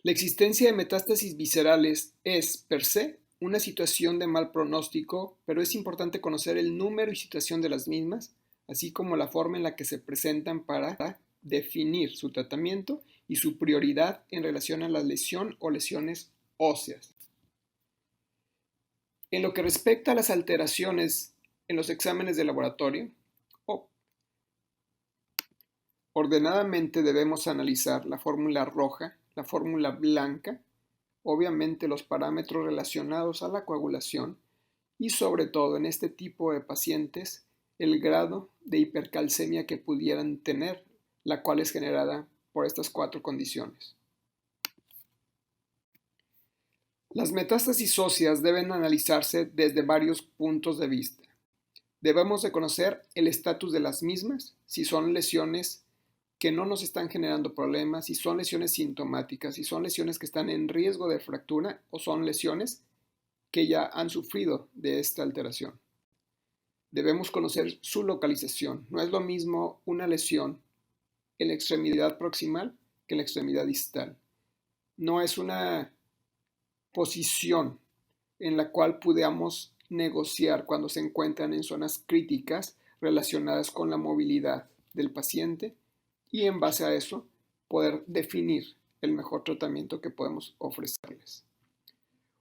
La existencia de metástasis viscerales es, per se, una situación de mal pronóstico, pero es importante conocer el número y situación de las mismas, así como la forma en la que se presentan para definir su tratamiento y su prioridad en relación a la lesión o lesiones óseas. En lo que respecta a las alteraciones en los exámenes de laboratorio, ordenadamente debemos analizar la fórmula roja, la fórmula blanca, obviamente los parámetros relacionados a la coagulación y sobre todo en este tipo de pacientes el grado de hipercalcemia que pudieran tener, la cual es generada por estas 4 condiciones. Las metástasis óseas deben analizarse desde varios puntos de vista. Debemos de conocer el estatus de las mismas, si son lesiones que no nos están generando problemas, si son lesiones sintomáticas, si son lesiones que están en riesgo de fractura o son lesiones que ya han sufrido de esta alteración. Debemos conocer su localización. No es lo mismo una lesión en la extremidad proximal que en la extremidad distal. No es una posición en la cual podamos negociar cuando se encuentran en zonas críticas relacionadas con la movilidad del paciente y en base a eso poder definir el mejor tratamiento que podemos ofrecerles.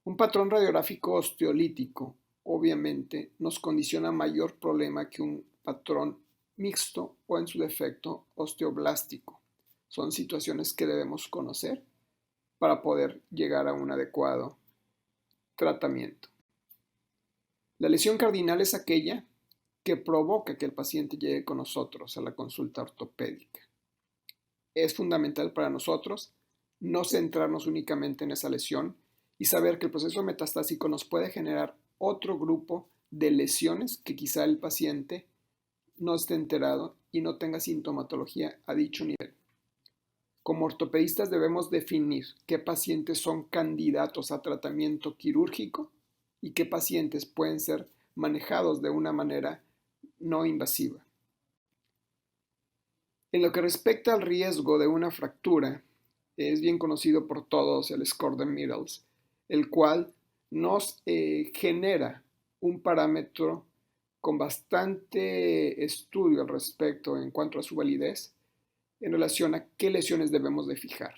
Un patrón radiográfico osteolítico obviamente nos condiciona mayor problema que un patrón mixto o en su defecto osteoblástico. Son situaciones que debemos conocer para poder llegar a un adecuado tratamiento. La lesión cardinal es aquella que provoca que el paciente llegue con nosotros a la consulta ortopédica. Es fundamental para nosotros no centrarnos únicamente en esa lesión y saber que el proceso metastásico nos puede generar otro grupo de lesiones que quizá el paciente no esté enterado y no tenga sintomatología a dicho nivel. Como ortopedistas debemos definir qué pacientes son candidatos a tratamiento quirúrgico y qué pacientes pueden ser manejados de una manera no invasiva. En lo que respecta al riesgo de una fractura, es bien conocido por todos el score de Middles, el cual nos genera un parámetro con bastante estudio al respecto en cuanto a su validez en relación a qué lesiones debemos de fijar.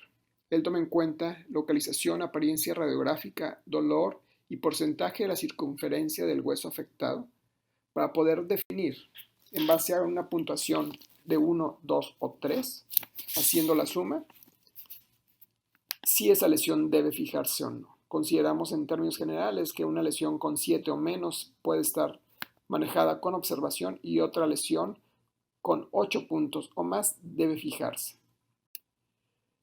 Él toma en cuenta localización, apariencia radiográfica, dolor y porcentaje de la circunferencia del hueso afectado para poder definir en base a una puntuación de 1, 2 o 3, haciendo la suma, si esa lesión debe fijarse o no. Consideramos en términos generales que una lesión con 7 o menos puede estar manejada con observación y otra lesión con 8 puntos o más debe fijarse.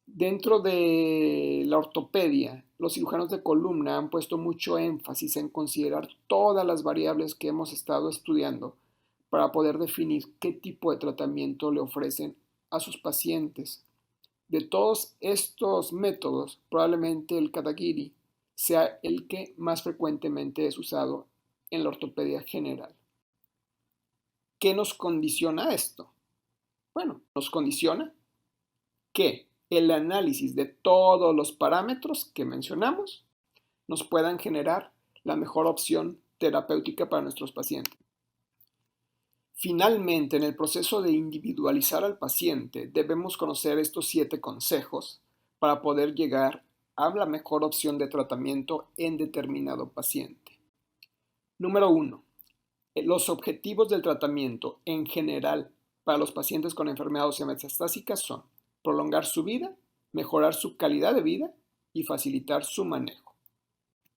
Dentro de la ortopedia, los cirujanos de columna han puesto mucho énfasis en considerar todas las variables que hemos estado estudiando para poder definir qué tipo de tratamiento le ofrecen a sus pacientes. De todos estos métodos, probablemente el Katagiri sea el que más frecuentemente es usado en la ortopedia general. ¿Qué nos condiciona esto? Bueno, nos condiciona que el análisis de todos los parámetros que mencionamos nos puedan generar la mejor opción terapéutica para nuestros pacientes. Finalmente, en el proceso de individualizar al paciente, debemos conocer estos 7 consejos para poder llegar a la mejor opción de tratamiento en determinado paciente. Número 1. Los objetivos del tratamiento en general para los pacientes con enfermedad ósea metastásica son prolongar su vida, mejorar su calidad de vida y facilitar su manejo.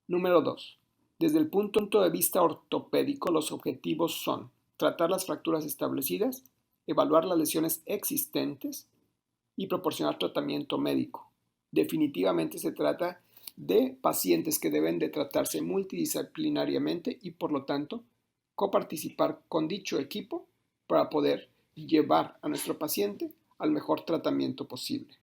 Número 2. Desde el punto de vista ortopédico, los objetivos son tratar las fracturas establecidas, evaluar las lesiones existentes y proporcionar tratamiento médico. Definitivamente se trata de pacientes que deben de tratarse multidisciplinariamente y por lo tanto coparticipar con dicho equipo para poder llevar a nuestro paciente al mejor tratamiento posible.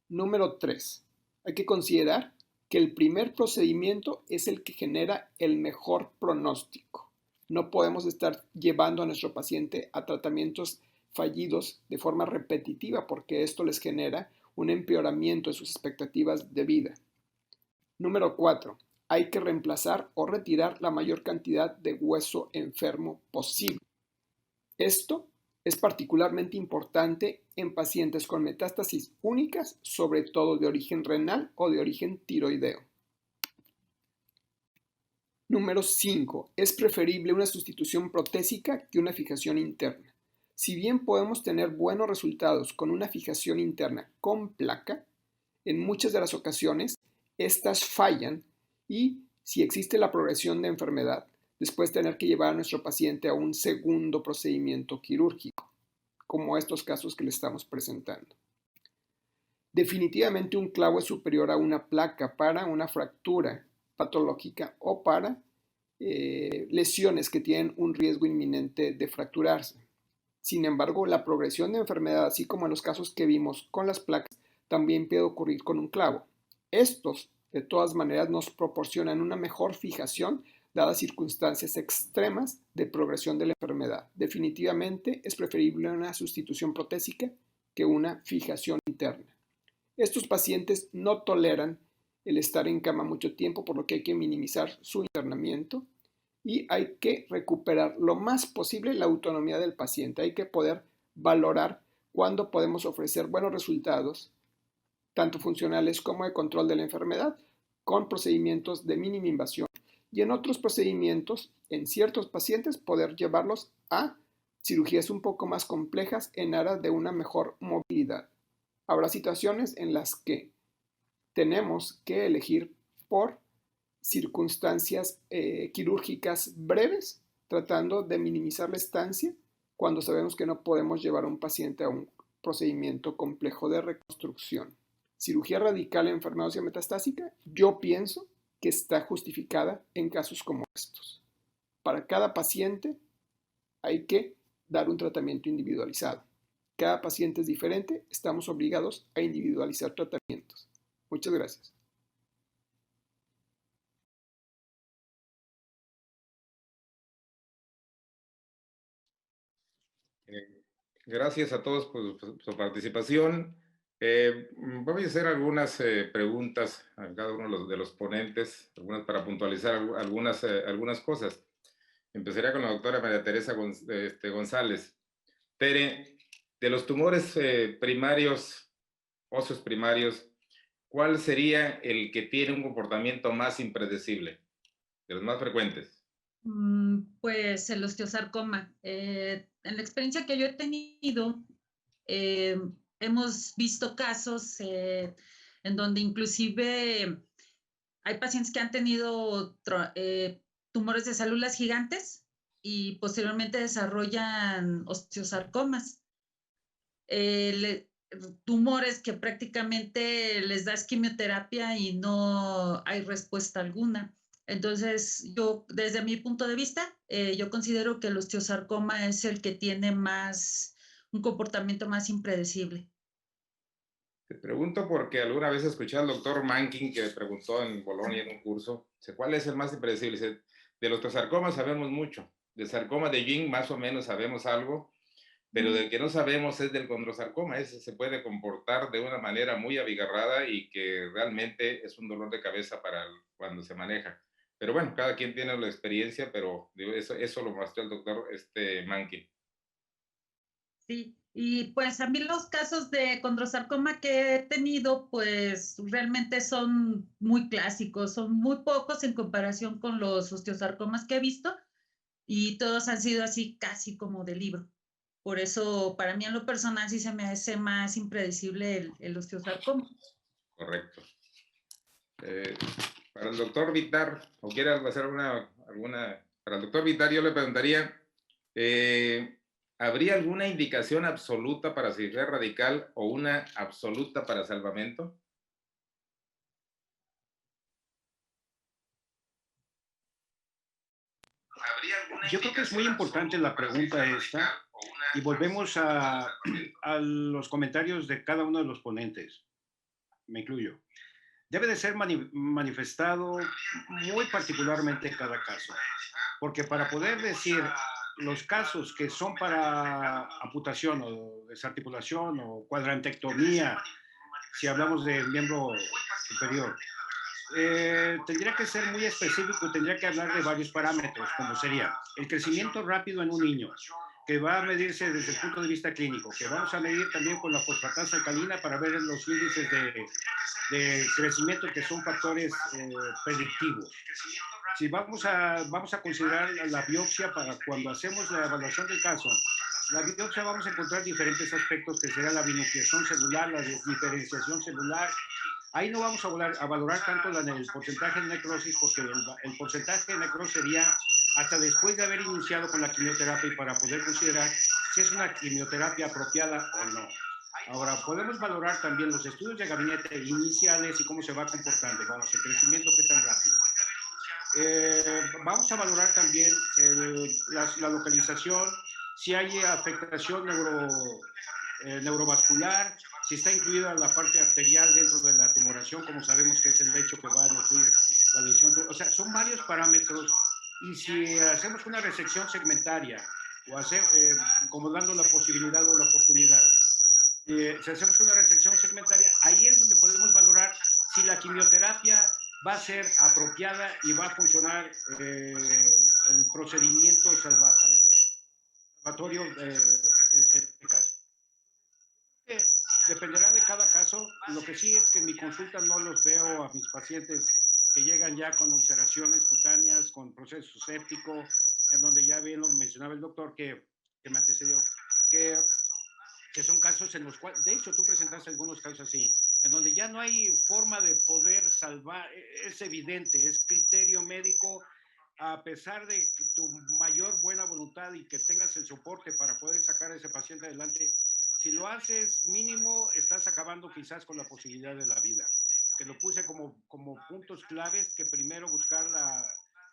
Número 3. Hay que considerar que el primer procedimiento es el que genera el mejor pronóstico. No podemos estar llevando a nuestro paciente a tratamientos fallidos de forma repetitiva porque esto les genera un empeoramiento de sus expectativas de vida. Número 4. Hay que reemplazar o retirar la mayor cantidad de hueso enfermo posible. Esto es particularmente importante en pacientes con metástasis únicas, sobre todo de origen renal o de origen tiroideo. Número 5. Es preferible una sustitución protésica que una fijación interna. Si bien podemos tener buenos resultados con una fijación interna con placa, en muchas de las ocasiones estas fallan y si existe la progresión de enfermedad, después tener que llevar a nuestro paciente a un segundo procedimiento quirúrgico, como estos casos que le estamos presentando. Definitivamente un clavo es superior a una placa para una fractura patológica o para lesiones que tienen un riesgo inminente de fracturarse. Sin embargo, la progresión de enfermedad, así como en los casos que vimos con las placas, también puede ocurrir con un clavo. Estos, de todas maneras, nos proporcionan una mejor fijación dadas circunstancias extremas de progresión de la enfermedad. Definitivamente es preferible una sustitución protésica que una fijación interna. Estos pacientes no toleran el estar en cama mucho tiempo, por lo que hay que minimizar su internamiento y hay que recuperar lo más posible la autonomía del paciente. Hay que poder valorar cuándo podemos ofrecer buenos resultados, tanto funcionales como de control de la enfermedad, con procedimientos de mínima invasión. Y en otros procedimientos, en ciertos pacientes, poder llevarlos a cirugías un poco más complejas en aras de una mejor movilidad. Habrá situaciones en las que tenemos que elegir por circunstancias quirúrgicas breves, tratando de minimizar la estancia cuando sabemos que no podemos llevar a un paciente a un procedimiento complejo de reconstrucción. Cirugía radical en enfermedad ósea metastásica, yo pienso que está justificada en casos como estos. Para cada paciente hay que dar un tratamiento individualizado. Cada paciente es diferente, estamos obligados a individualizar tratamientos. Muchas gracias. Gracias a todos por su participación. Voy a hacer algunas preguntas a cada uno de los ponentes, algunas para puntualizar algunas cosas. Empezaría con la doctora María Teresa González. Tere, de los tumores primarios, óseos primarios, ¿cuál sería el que tiene un comportamiento más impredecible, de los más frecuentes? Pues el osteosarcoma. En la experiencia que yo he tenido, hemos visto casos en donde inclusive hay pacientes que han tenido tumores de células gigantes y posteriormente desarrollan osteosarcomas. Tumores que prácticamente les das quimioterapia y no hay respuesta alguna. Entonces, yo, desde mi punto de vista, yo considero que el osteosarcoma es el que tiene un comportamiento más impredecible. Te pregunto porque alguna vez escuché al doctor Mankin que preguntó en Bolonia en un curso, ¿cuál es el más impredecible? Dice, del osteosarcoma sabemos mucho, del sarcoma de Ewing más o menos sabemos algo, pero del que no sabemos es del condrosarcoma. Ese se puede comportar de una manera muy abigarrada y que realmente es un dolor de cabeza cuando se maneja. Pero bueno, cada quien tiene la experiencia, pero eso lo mostró el doctor Mankin. Sí, y pues a mí los casos de condrosarcoma que he tenido, pues realmente son muy clásicos, son muy pocos en comparación con los osteosarcomas que he visto y todos han sido así casi como de libro. Por eso, para mí en lo personal sí se me hace más impredecible el osteosarcoma. Correcto. Para el doctor Vitar, o quiere hacer para el doctor Vitar yo le preguntaría, ¿habría alguna indicación absoluta para cirugía radical o una absoluta para salvamento? Yo creo que es muy importante la pregunta esta y volvemos a los comentarios de cada uno de los ponentes, me incluyo. debe de ser manifestado muy particularmente en cada caso, porque para poder decir los casos que son para amputación o desarticulación o cuadrantectomía, si hablamos del miembro superior, tendría que ser muy específico y tendría que hablar de varios parámetros, como sería el crecimiento rápido en un niño, que va a medirse desde el punto de vista clínico, que vamos a medir también con la fosfatasa alcalina para ver los índices de crecimiento, que son factores predictivos. Si vamos a considerar la biopsia para cuando hacemos la evaluación del caso, la biopsia vamos a encontrar diferentes aspectos que será la binucleación celular, la diferenciación celular. Ahí no vamos a valorar tanto el porcentaje de necrosis, porque el porcentaje de necrosis sería hasta después de haber iniciado con la quimioterapia y para poder considerar si es una quimioterapia apropiada o no. Ahora, podemos valorar también los estudios de gabinete iniciales y cómo se va comportando, vamos, el crecimiento qué tan rápido. Vamos a valorar también la localización, si hay afectación neurovascular, si está incluida la parte arterial dentro de la tumoración, como sabemos que es el lecho que va a nutrir la lesión. O sea, son varios parámetros, y si hacemos una resección segmentaria o como dando la posibilidad o la oportunidad, si hacemos una resección segmentaria, ahí es donde podemos valorar si la quimioterapia va a ser apropiada y va a funcionar el procedimiento salvatorio en este caso. Dependerá de cada caso. Lo que sí es que en mi consulta no los veo a mis pacientes que llegan ya con ulceraciones cutáneas, con proceso séptico, en donde ya bien lo mencionaba el doctor que me antecedió, que son casos en los cuales, de hecho tú presentaste algunos casos así, en donde ya no hay forma de poder salvar, es evidente, es criterio médico, a pesar de tu mayor buena voluntad y que tengas el soporte para poder sacar a ese paciente adelante, si lo haces mínimo, estás acabando quizás con la posibilidad de la vida. Que lo puse como puntos claves, que primero buscar la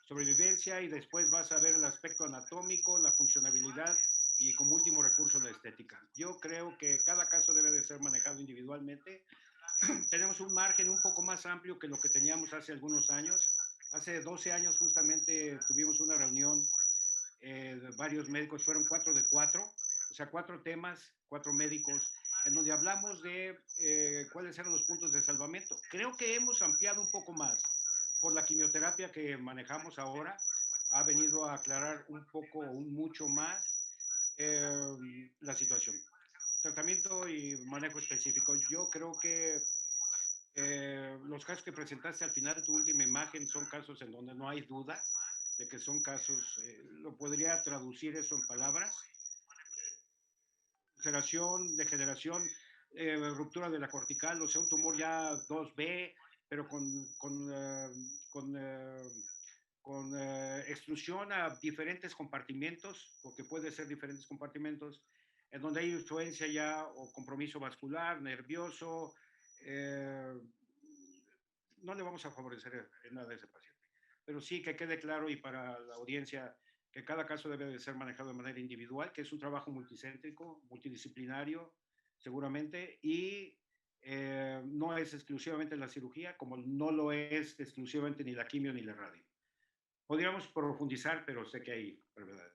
sobrevivencia y después vas a ver el aspecto anatómico, la funcionabilidad y como último recurso la estética. Yo creo que cada caso debe de ser manejado individualmente. Tenemos un margen un poco más amplio que lo que teníamos hace algunos años. Hace 12 años justamente tuvimos una reunión de varios médicos, fueron 4 de 4, o sea, 4 temas, 4 médicos, en donde hablamos de cuáles eran los puntos de salvamento. Creo que hemos ampliado un poco más por la quimioterapia que manejamos ahora, ha venido a aclarar un poco o un mucho más la situación. Tratamiento y manejo específico. Yo creo que los casos que presentaste al final de tu última imagen son casos en donde no hay duda de que son casos, lo podría traducir eso en palabras: ulceración, degeneración, ruptura de la cortical, o sea, un tumor ya 2B, pero con extrusión a diferentes compartimentos, porque puede ser diferentes compartimentos, en donde hay influencia ya o compromiso vascular, nervioso. No le vamos a favorecer en nada a ese paciente. Pero sí que quede claro, y para la audiencia, que cada caso debe de ser manejado de manera individual, que es un trabajo multicéntrico, multidisciplinario, seguramente, y no es exclusivamente la cirugía, como no lo es exclusivamente ni la quimio ni la radio. Podríamos profundizar, pero sé que hay brevedad.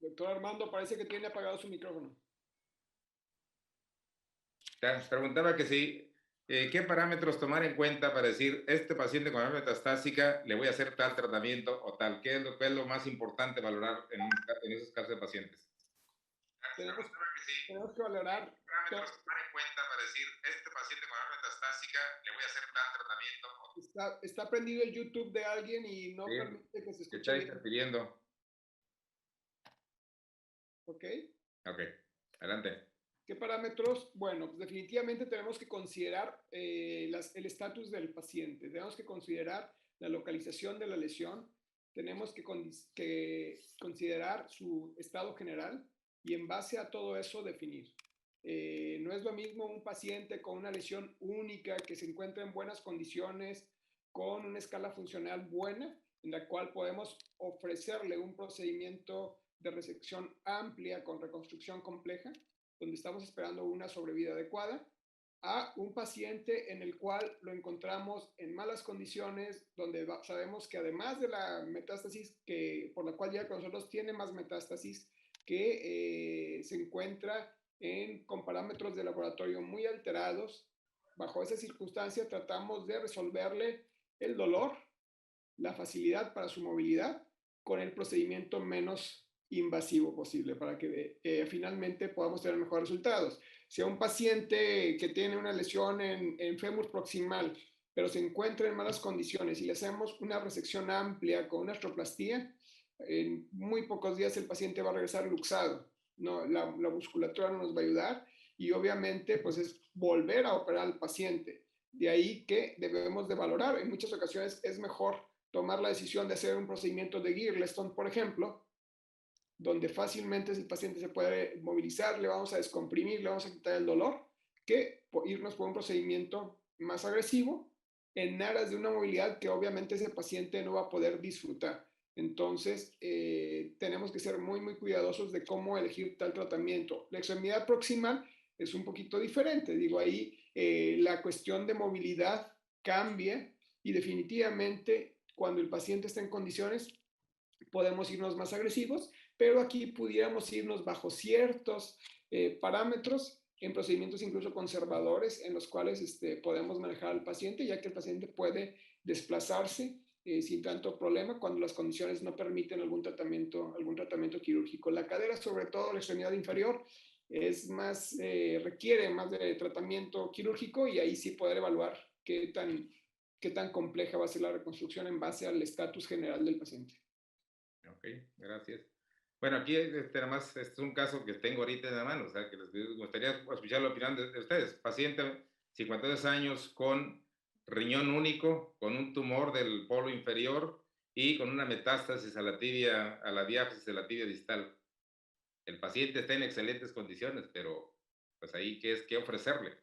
Doctor Armando, parece que tiene apagado su micrófono. Preguntaba que sí, ¿qué parámetros tomar en cuenta para decir, este paciente con metastásica le voy a hacer tal tratamiento o tal? ¿Qué es lo más importante valorar en esos casos de pacientes? Tenemos que valorar parámetros tomar en cuenta para decir, este paciente con metastásica le voy a hacer tal tratamiento. Está prendido el YouTube de alguien y no permite que se escuche. Está interfiriendo. ¿Ok? Ok, adelante. ¿Qué parámetros? Bueno, pues definitivamente tenemos que considerar el estatus del paciente, tenemos que considerar la localización de la lesión, tenemos que considerar su estado general y en base a todo eso definir. No es lo mismo un paciente con una lesión única que se encuentra en buenas condiciones, con una escala funcional buena, en la cual podemos ofrecerle un procedimiento de resección amplia con reconstrucción compleja, donde estamos esperando una sobrevida adecuada, a un paciente en el cual lo encontramos en malas condiciones, donde sabemos que además de la metástasis por la cual llega con nosotros, tiene más metástasis, que se encuentra con parámetros de laboratorio muy alterados. Bajo esa circunstancia tratamos de resolverle el dolor, la facilidad para su movilidad, con el procedimiento menos invasivo posible para que finalmente podamos tener mejores resultados. Si a un paciente que tiene una lesión en fémur proximal, pero se encuentra en malas condiciones y le hacemos una resección amplia con una artroplastía, en muy pocos días el paciente va a regresar luxado. No, la musculatura no nos va a ayudar y obviamente pues es volver a operar al paciente. De ahí que debemos de valorar. En muchas ocasiones es mejor tomar la decisión de hacer un procedimiento de Girlestone, por ejemplo, donde fácilmente el paciente se puede movilizar, le vamos a descomprimir, le vamos a quitar el dolor, que irnos por un procedimiento más agresivo en aras de una movilidad que obviamente ese paciente no va a poder disfrutar. Entonces, tenemos que ser muy, muy cuidadosos de cómo elegir tal tratamiento. La extremidad proximal es un poquito diferente. Digo, ahí la cuestión de movilidad cambia y definitivamente cuando el paciente está en condiciones podemos irnos más agresivos, pero aquí pudiéramos irnos bajo ciertos parámetros en procedimientos incluso conservadores en los cuales podemos manejar al paciente, ya que el paciente puede desplazarse sin tanto problema cuando las condiciones no permiten algún tratamiento quirúrgico. La cadera, sobre todo la extremidad inferior, requiere más de tratamiento quirúrgico y ahí sí poder evaluar qué tan compleja va a ser la reconstrucción en base al estatus general del paciente. Ok, gracias. Bueno, aquí nada más, este es un caso que tengo ahorita en la mano, o sea, que les gustaría escuchar la opinión de ustedes. Paciente, 52 años, con riñón único, con un tumor del polo inferior y con una metástasis a la diáfisis de la tibia distal. El paciente está en excelentes condiciones, pero pues ahí, ¿qué ofrecerle?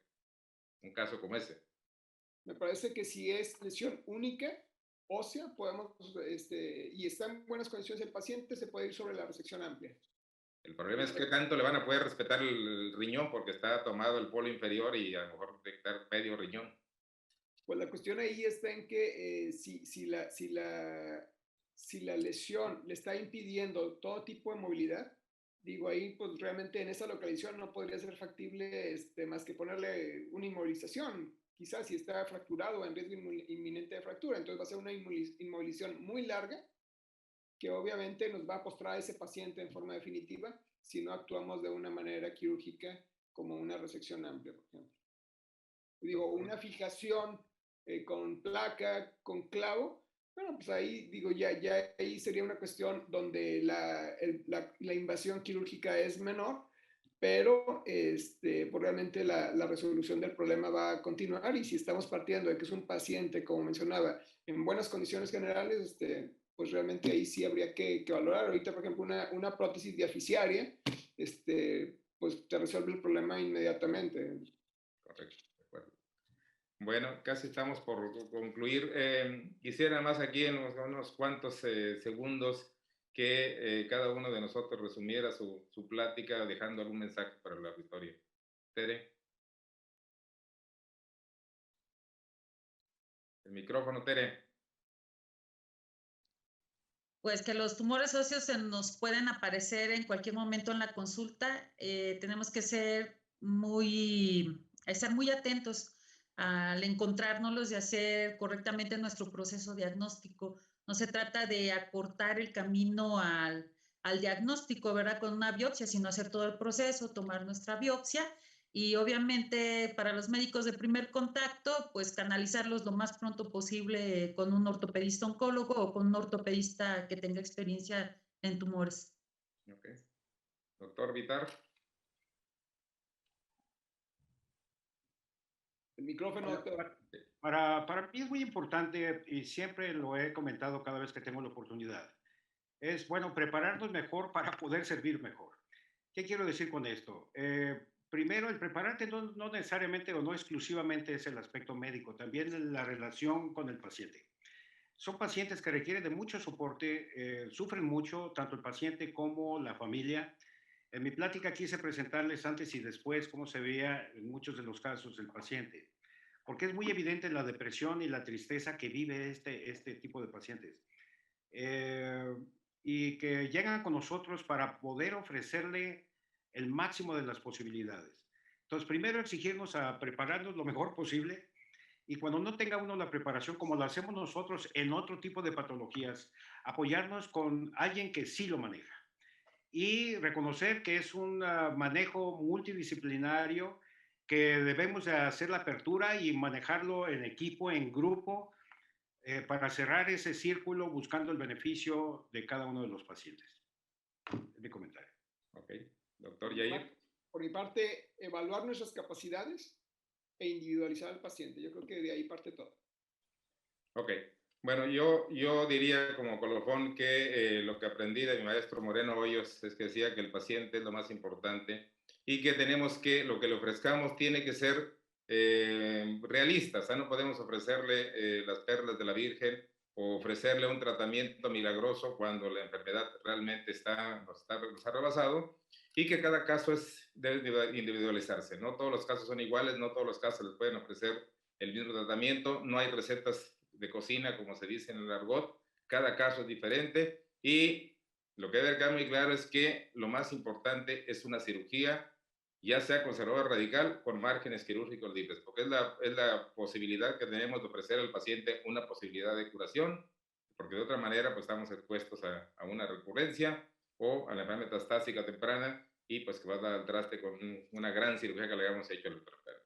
Un caso como ese. Me parece que si es lesión única, ósea, y está en buenas condiciones el paciente, se puede ir sobre la resección amplia. El problema es que tanto le van a poder respetar el riñón porque está tomado el polo inferior y a lo mejor detectar medio riñón. Pues la cuestión ahí está en que si la lesión le está impidiendo todo tipo de movilidad, digo ahí pues realmente en esa localización no podría ser factible más que ponerle una inmovilización. Quizás si está fracturado en riesgo inminente de fractura, entonces va a ser una inmovilización muy larga que obviamente nos va a postrar a ese paciente en forma definitiva si no actuamos de una manera quirúrgica como una resección amplia, por ejemplo. Digo, una fijación con placa, con clavo, bueno, pues ahí digo, ya ahí sería una cuestión donde la invasión quirúrgica es menor, pero pues realmente la resolución del problema va a continuar y si estamos partiendo de que es un paciente, como mencionaba, en buenas condiciones generales, pues realmente ahí sí habría que valorar. Ahorita, por ejemplo, una prótesis diaficiaria, pues te resuelve el problema inmediatamente. Correcto, de acuerdo. Bueno, casi estamos por concluir. Quisiera más aquí en unos cuantos segundos que cada uno de nosotros resumiera su plática dejando algún mensaje para la auditorio. Tere. El micrófono, Tere. Pues que los tumores óseos se nos pueden aparecer en cualquier momento en la consulta. Tenemos que estar muy atentos al encontrárnoslos y hacer correctamente nuestro proceso diagnóstico. No se trata de acortar el camino al diagnóstico, ¿verdad? Con una biopsia, sino hacer todo el proceso, tomar nuestra biopsia y obviamente para los médicos de primer contacto, pues canalizarlos lo más pronto posible con un ortopedista oncólogo o con un ortopedista que tenga experiencia en tumores. Okay. Doctor Vitar. El micrófono. Para mí es muy importante y siempre lo he comentado cada vez que tengo la oportunidad. Es bueno prepararnos mejor para poder servir mejor. ¿Qué quiero decir con esto? primero, el preparante no necesariamente o no exclusivamente es el aspecto médico, también la relación con el paciente. Son pacientes que requieren de mucho soporte, sufren mucho, tanto el paciente como la familia. En mi plática quise presentarles antes y después cómo se veía en muchos de los casos el paciente, porque es muy evidente la depresión y la tristeza que vive este tipo de pacientes. Eh, y que llegan con nosotros para poder ofrecerle el máximo de las posibilidades. Entonces, primero exigirnos a prepararnos lo mejor posible y cuando no tenga uno la preparación como lo hacemos nosotros en otro tipo de patologías, apoyarnos con alguien que sí lo maneja y reconocer que es un manejo multidisciplinario que debemos de hacer la apertura y manejarlo en equipo, en grupo, para cerrar ese círculo buscando el beneficio de cada uno de los pacientes. Es mi comentario. Ok. Doctor Yair. Por mi parte, evaluar nuestras capacidades e individualizar al paciente. Yo creo que de ahí parte todo. Ok. Bueno, yo diría como colofón que lo que aprendí de mi maestro Moreno Hoyos es que decía que el paciente es lo más importante y que tenemos que, lo que le ofrezcamos tiene que ser realista. O sea, no podemos ofrecerle las perlas de la Virgen o ofrecerle un tratamiento milagroso cuando la enfermedad realmente nos ha rebasado y que cada caso debe individualizarse. No todos los casos son iguales, no todos los casos les pueden ofrecer el mismo tratamiento, no hay recetas de cocina, como se dice en el argot, cada caso es diferente y lo que debe quedar muy claro es que lo más importante es una cirugía, ya sea conservador radical, con márgenes quirúrgicos libres, porque es la posibilidad que tenemos de ofrecer al paciente una posibilidad de curación, porque de otra manera pues estamos expuestos a una recurrencia o a la enfermedad metastásica temprana y pues que va a dar al traste con una gran cirugía que le hayamos hecho al enfermero.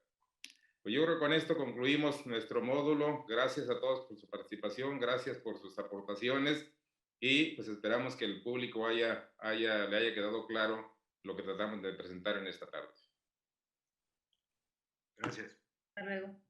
Pues yo creo que con esto concluimos nuestro módulo. Gracias a todos por su participación, gracias por sus aportaciones y pues esperamos que el público le haya quedado claro lo que tratamos de presentar en esta tarde. Gracias. Hasta luego.